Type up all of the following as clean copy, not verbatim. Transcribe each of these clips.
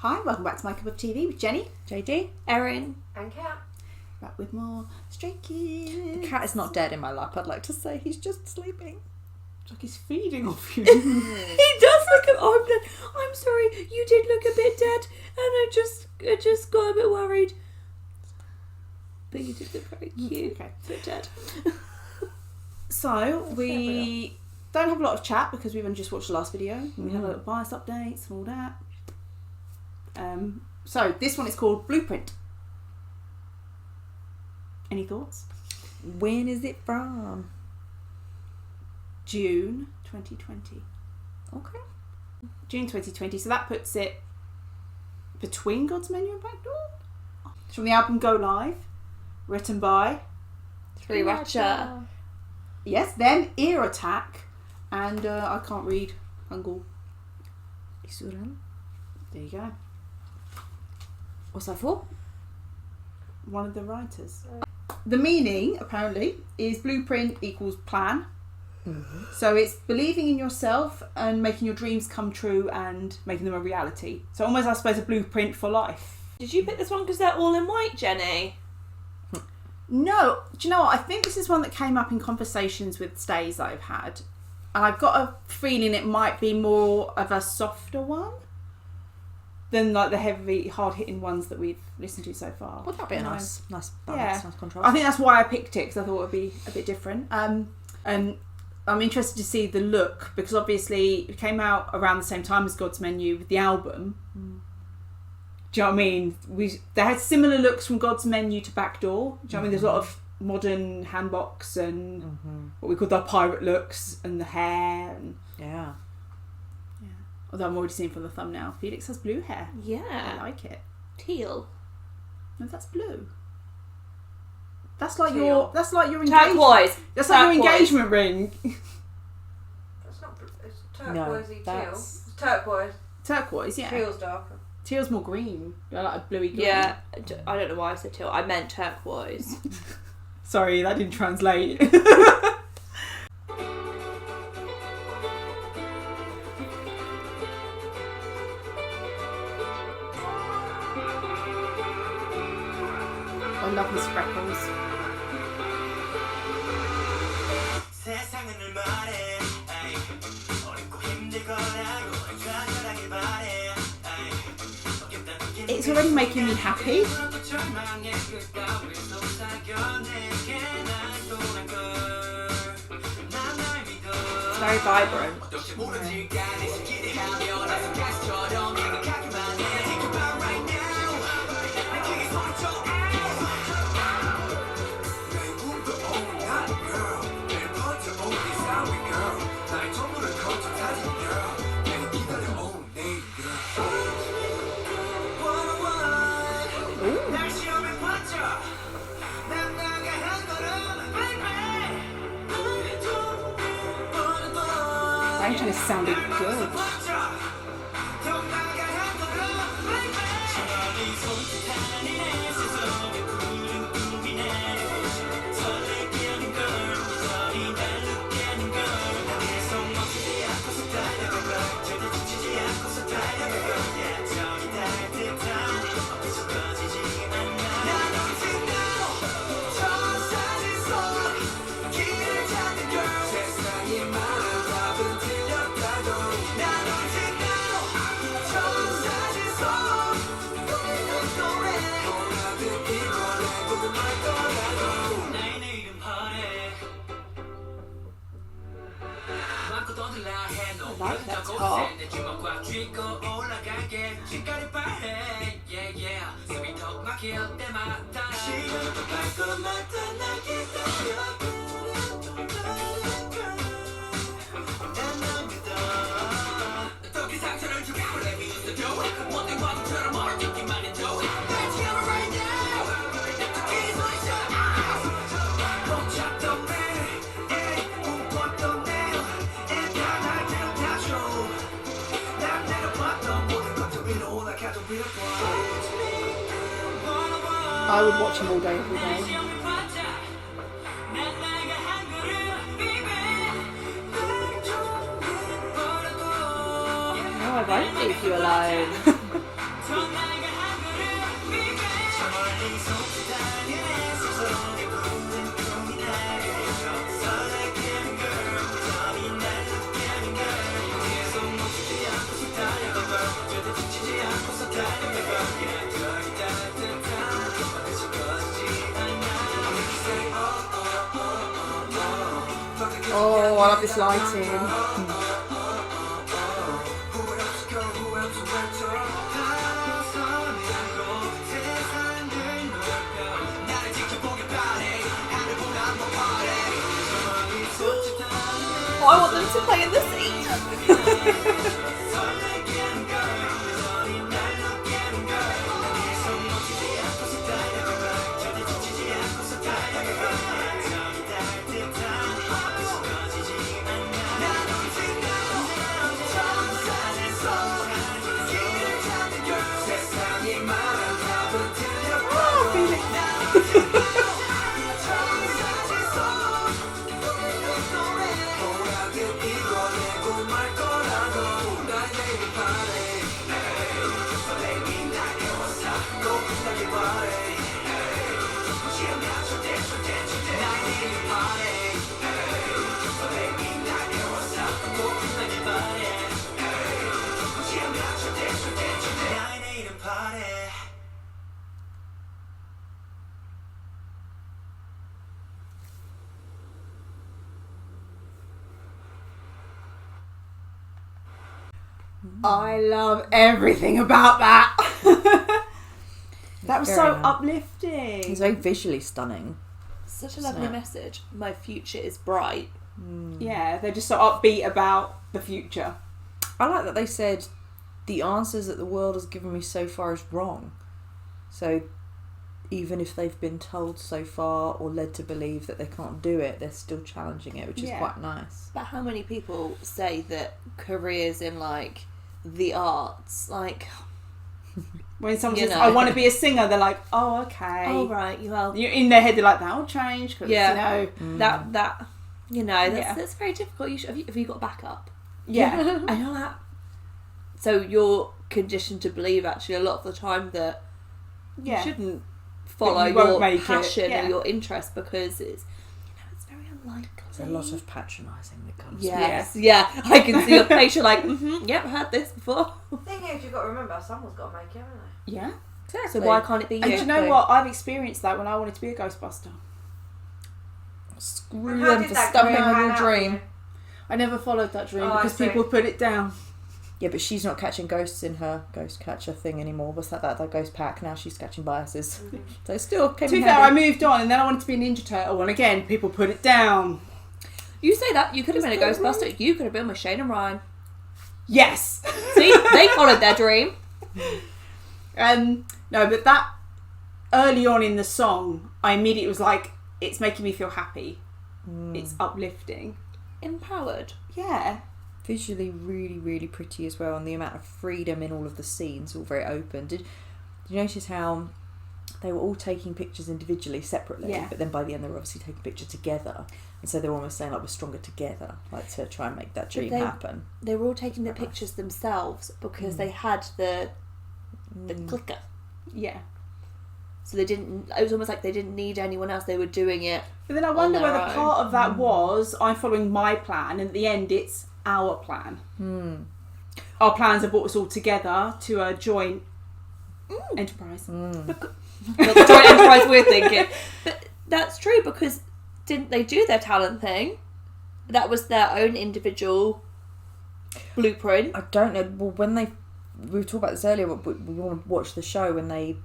Hi, welcome back to My Cup of TV with Jenny, JD, Erin, and Cat. back with more Stray Kids. the cat is not dead in my lap, I'd like to say. He's just sleeping. It's like he's feeding off you. He does look a I'm sorry, you did look a bit dead, and I just got a bit worried. But you did look very cute. Okay. A bit dead. So, we don't have a lot of chat because we've only just watched the last video. We had a little bias updates and all that. So, this one is called Blueprint. Any thoughts? When is it from? June 2020. Okay. June 2020. So that puts it between God's Menu and Backdoor. It's from the album Go Live, written by Sriracha. Yes, then Ear Attack, and I can't read Hangul. Isuran. There you go. What's that for? One of the writers. The meaning, apparently, is blueprint equals plan. Mm-hmm. So it's believing in yourself and making your dreams come true and making them a reality. So almost, I suppose, a blueprint for life. Did you pick this one because they're all in white, Jenny? No, do you know what? I think this is one that came up in conversations with stays that I've had. And I've got a feeling it might be more of a softer one than like the heavy, hard-hitting ones that we've listened to so far. Would that be a nice balance, nice contrast? I think that's why I picked it, because I thought it would be a bit different. And I'm interested to see the look, because obviously it came out around the same time as God's Menu with the album. Do you know what I mean? They had similar looks from God's Menu to Backdoor. Do you know what I mean? There's a lot of modern handbox and what we call the pirate looks and the hair. And, yeah. although I'm already seeing from the thumbnail, Felix has blue hair. I Yeah. like it. Teal. No, that's blue. That's like Teal. your engagement. Turquoise. That's like your Turquoise. engagement ring. That's not. It's No, turquoisey teal. that's- It's turquoise. Turquoise, yeah. Teal's darker. Teal's more green. Like a bluey green. Yeah, I don't know why I said teal. I meant turquoise. Sorry, that didn't translate. I love his freckles. It's already making me happy. It's very vibrant. That just sounded good. I like that top. I would watch him all day, every day. No, I won't leave you alone. Oh, I love this lighting. Oh, I want them to play in the scene. I love everything about that. That was Very so nice. uplifting. It's very visually stunning. Such a Isn't lovely it? message. My future is bright. Yeah, they're just so upbeat about the future. I like that they said the answers that the world has given me so far is wrong. So even if they've been told so far or led to believe that they can't do it, they're still challenging it, which is Yeah. quite nice. But how many people say that careers in like the arts, like, When someone You says, know. I want to be a singer, they're like, oh, okay. oh right, well, You're in their head, they're like, that'll change. Cause, Yeah. You know, that you know, Yeah. that's very difficult. Have you got backup? yeah. I know that. So you're conditioned to believe actually a lot of the time that Yeah. you shouldn't follow you won't your make it, passion yeah. or your interest because it's it's very unlikely. There's a lot of patronising that comes Yes, yeah. I can see your face. You're like, yep, heard this before. Thing is, you've got to remember, someone's got to make it, haven't they? Yeah. So why can't it be you? And do you know what? I've experienced that when I wanted to be a Ghostbuster. Screw And how them did for that stumping career on pan your out dream. for you? I never followed that dream Oh, I because see. people put it down. Yeah, but she's not catching ghosts in her ghost catcher thing anymore. What's that ghost pack? Now she's catching biases. So it still came To be in fair, I handy. moved on and then I wanted to be a Ninja Turtle and again, people put it down. You say that you could have been a Ghostbuster. You could have been with Shane and Ryan. Yes! See, they followed their dream. No, but that early on in the song, I immediately was like, it's making me feel happy. It's uplifting. Empowered. Yeah. Visually really, really pretty as well, and the amount of freedom in all of the scenes, all very open. Did you notice how they were all taking pictures individually, separately, Yeah. but then by the end they were obviously taking pictures together, and so they were almost saying like we're stronger together, like to try and make that dream they- happen. They were all taking the pictures themselves because they had the clicker. Yeah. So they didn't. It was almost like they didn't need anyone else. They were doing it. But then I wonder their whether own. part of that was I'm following my plan and at the end it's our plan. Our plans have brought us all together to a joint enterprise. Not the joint enterprise we're thinking, but that's true because didn't they do their talent thing? That was their own individual blueprint. I don't know. Well, when we were talking about this earlier, but we want to watch the show when they,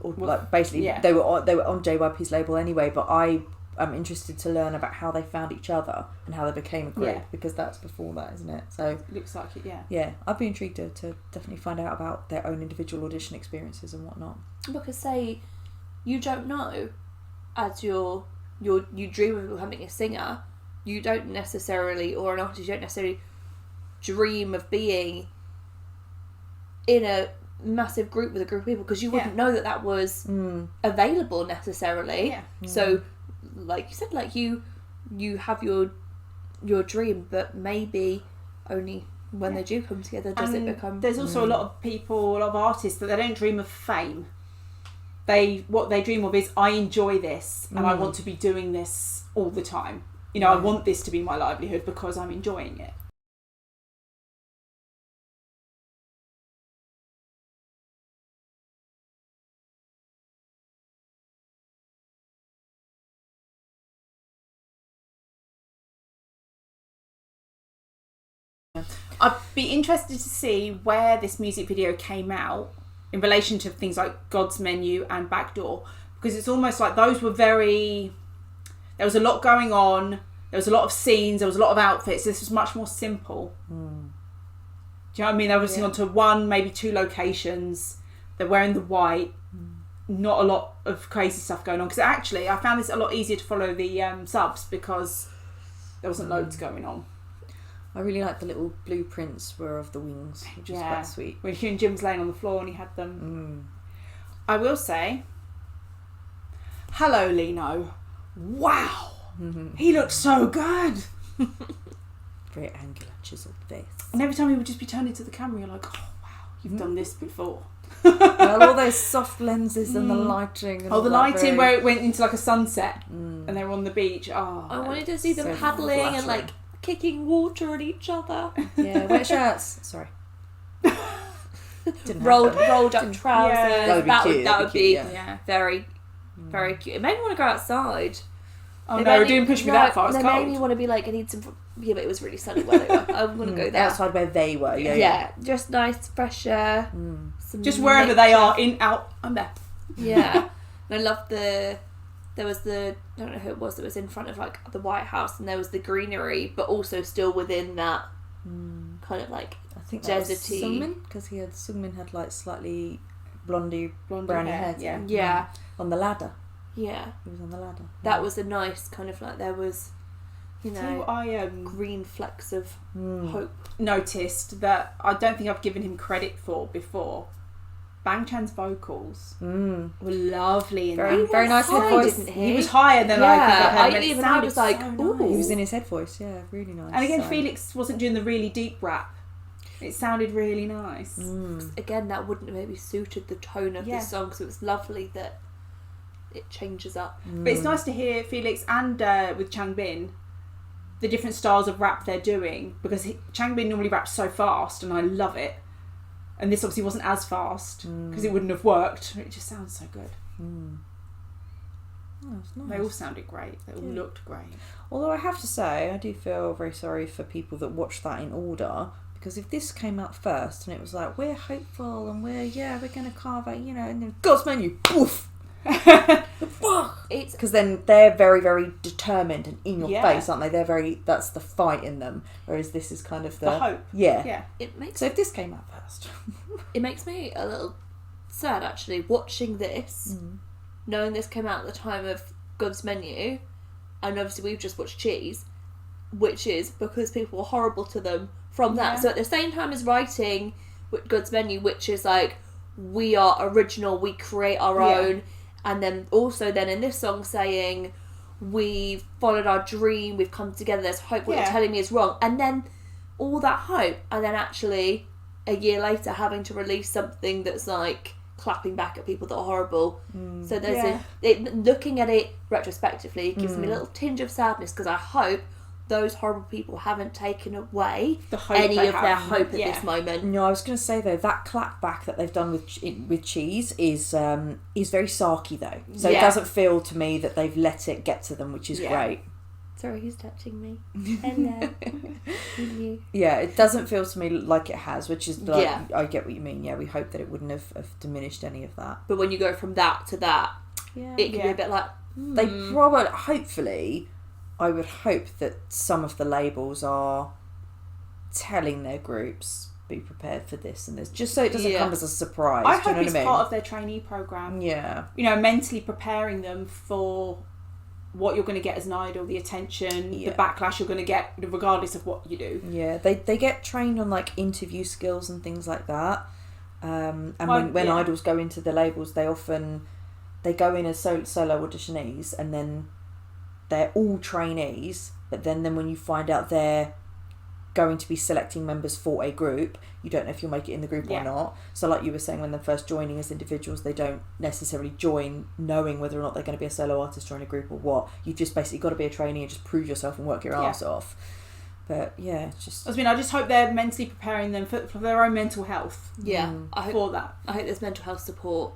or like basically yeah. they were on JYP's label anyway. But I'm interested to learn about how they found each other and how they became a group Yeah. because that's before that, isn't it? So Looks like it, yeah. yeah, I'd be intrigued to definitely find out about their own individual audition experiences and whatnot. Because say you don't know, as you dream of becoming a singer, you don't necessarily, or an artist, you don't necessarily dream of being in a massive group with a group of people because you wouldn't know that was available necessarily. Yeah. So, like you said, like you have your dream, but maybe only when they do come together, does and it become... There's also a lot of people, a lot of artists, that they don't dream of fame. What they dream of is, I enjoy this and I want to be doing this all the time. You know, I want this to be my livelihood because I'm enjoying it. I'd be interested to see where this music video came out in relation to things like God's Menu and Backdoor, because it's almost like those were there was a lot going on, there was a lot of scenes, there was a lot of outfits. This was much more simple. Do you know what I mean? They were obviously onto one, maybe two locations, they're wearing the white, not a lot of crazy stuff going on, because actually I found this a lot easier to follow the subs because there wasn't loads going on. I really like the little blueprints were of the wings, which is quite sweet. When Hugh and Jim was laying on the floor and he had them. I will say, hello Lino. Wow. He looked so good. Very angular, chiselled face. And every time he would just be turning to the camera, you're like, oh wow, you've done this before. Well, all those soft lenses and the lighting. And the lighting where it went into like a sunset and they were on the beach. Oh, I wanted to see them so paddling and flattering. like kicking water at each other. Yeah, wet shirts. Sorry. rolled up trousers. Yeah. That would be yeah. very, very cute. It made me want to go outside. Oh no, it didn't push me that far. It's They cold. made me want to be like, I need some... Yeah, but it was really sunny where they were. I want to go there. Outside where they were, Yeah, just nice, fresh air. Some Just wherever they are, in, out, I'm there. Yeah. And I loved there was I don't know who it was that was in front of like the White House, and there was the greenery, but also still within that kind of like I think that was deserty. Sungmin, because Sungmin had like slightly blondie browny hair. Yeah. On the ladder. Yeah. He was on the ladder. That was a nice kind of like, there was, you know, So I green flecks of hope. noticed that I don't think I've given him credit for before. Bang Chan's vocals were lovely in Very, that. very nice head high, voice. didn't He was higher than I think I've heard him, and it I sounded was like, so ooh. nice. He was in his head voice, yeah, really nice. And again, So- Felix wasn't doing the really deep rap. It sounded really nice. Again, that wouldn't have maybe suited the tone of Yeah. the song, so it was lovely that it changes up. But it's nice to hear Felix and with Changbin, the different styles of rap they're doing, because Changbin normally raps so fast and I love it, and this obviously wasn't as fast because it wouldn't have worked. It just sounds so good. Oh, it's nice. They all sounded great. They all looked great. Although I have to say, I do feel very sorry for people that watch that in order, because if this came out first and it was like, we're hopeful and we're going to carve out, you know, and then God's Menu, poof! It's Because then they're very, very determined and in your Yeah. face, aren't they? That's the fight in them. Whereas this is kind of The hope. Yeah. Yeah. it makes So if this came out first. it makes me a little sad actually watching this, knowing this came out at the time of God's Menu, and obviously we've just watched Cheese, which is because people were horrible to them from that. Yeah. So at the same time as writing with God's Menu, which is like, we are original, we create our own, and then also then in this song saying, we've followed our dream, we've come together, there's hope, what you're telling me is wrong, and then all that hope, and then actually a year later having to release something that's like clapping back at people that are horrible. So there's looking at it retrospectively gives me a little tinge of sadness, because I hope those horrible people haven't taken away The hope any they of their have. hope at Yeah. this moment. No, I was going to say though, that clapback that they've done with Cheese is very sarky though. So it Yeah. doesn't feel to me that they've let it get to them, which is great. Sorry, who's touching me? Hello. You. Yeah, it doesn't feel to me like it has, which is like, Yeah. I get what you mean. Yeah, we hope that it wouldn't have diminished any of that. But when you go from that to that, Yeah. it can be a bit like, They probably, hopefully, I would hope that some of the labels are telling their groups, be prepared for this and this, just so it doesn't come as a surprise. I do you hope know it's what I mean? part of their trainee program. Yeah. You know, mentally preparing them for what you're going to get as an idol, the attention, the backlash you're going to get, regardless of what you do. Yeah, they get trained on like interview skills and things like that. And when idols go into the labels, they go in as solo auditionees, and then they're all trainees. But then when you find out they're going to be selecting members for a group. You don't know if you'll make it in the group or not. So like you were saying, when they're first joining as individuals, they don't necessarily join knowing whether or not they're going to be a solo artist or in a group or what. You've just basically got to be a trainee and just prove yourself and work your ass off. But yeah, it's just... I just hope they're mentally preparing them for their own mental health. Yeah, I hope there's mental health support.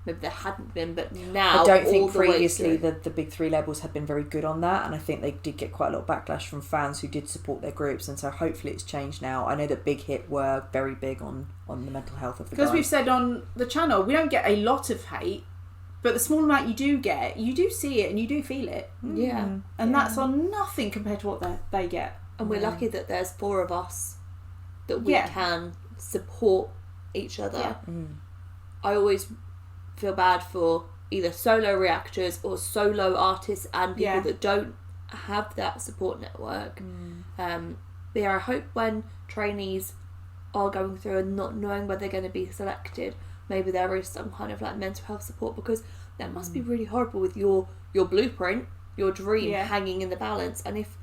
Maybe there hadn't been, but now I don't think previously the big three labels had been very good on that, and I think they did get quite a lot of backlash from fans who did support their groups, and so hopefully it's changed now. I know that Big Hit were very big on the mental health of the guys. Because we've said on the channel, we don't get a lot of hate, but the small amount you do get, you do see it and you do feel it. Yeah. And that's on nothing compared to what they get. And we're lucky that there's 4 of us that we can support each other. Yeah. I always feel bad for either solo reactors or solo artists and people that don't have that support network. But I hope when trainees are going through and not knowing where they're going to be selected, maybe there is some kind of like mental health support, because that must be really horrible with your blueprint, your dream hanging in the balance. And if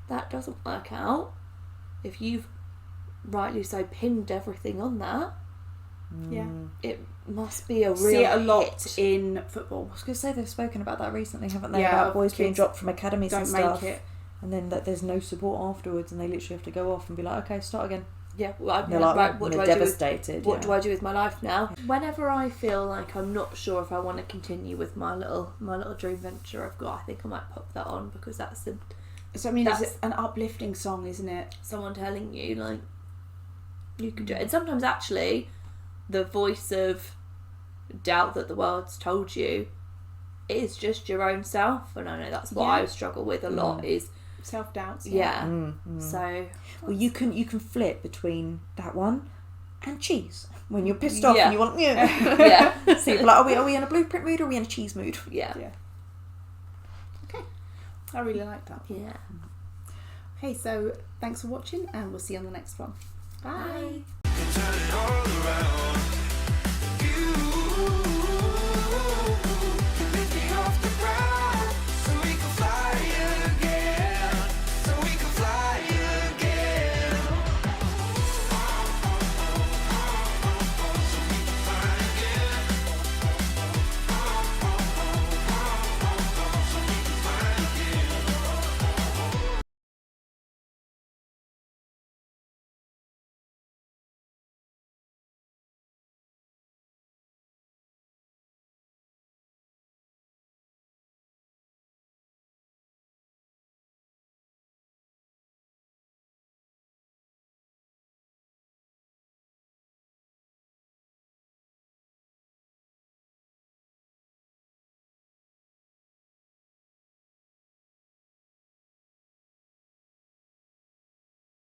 that doesn't work out, if you've rightly so pinned everything on that, it must be a real see it a lot hit. in football. I was going to say they've spoken about that recently, haven't they? About boys being dropped from academies and stuff. Make it. And then that there's no support afterwards, and they literally have to go off and be like, okay, start again. Yeah, well, They're like, right, what do I devastated. do? What do I do with my life now? Whenever I feel like I'm not sure if I want to continue with my little dream venture I've got, I think I might pop that on, because that's So it's an uplifting song, isn't it? someone telling you like you can do it. And sometimes actually the voice of doubt that the world's told you is just your own self, and I know that's what I struggle with a lot is Self-doubts. So well, you can flip between that one and cheese when you're pissed off and you want so you're like, are we in a blueprint mood or are we in a cheese mood? Okay, I really like that. Okay, so thanks for watching, and we'll see you on the next one. Bye. Bye.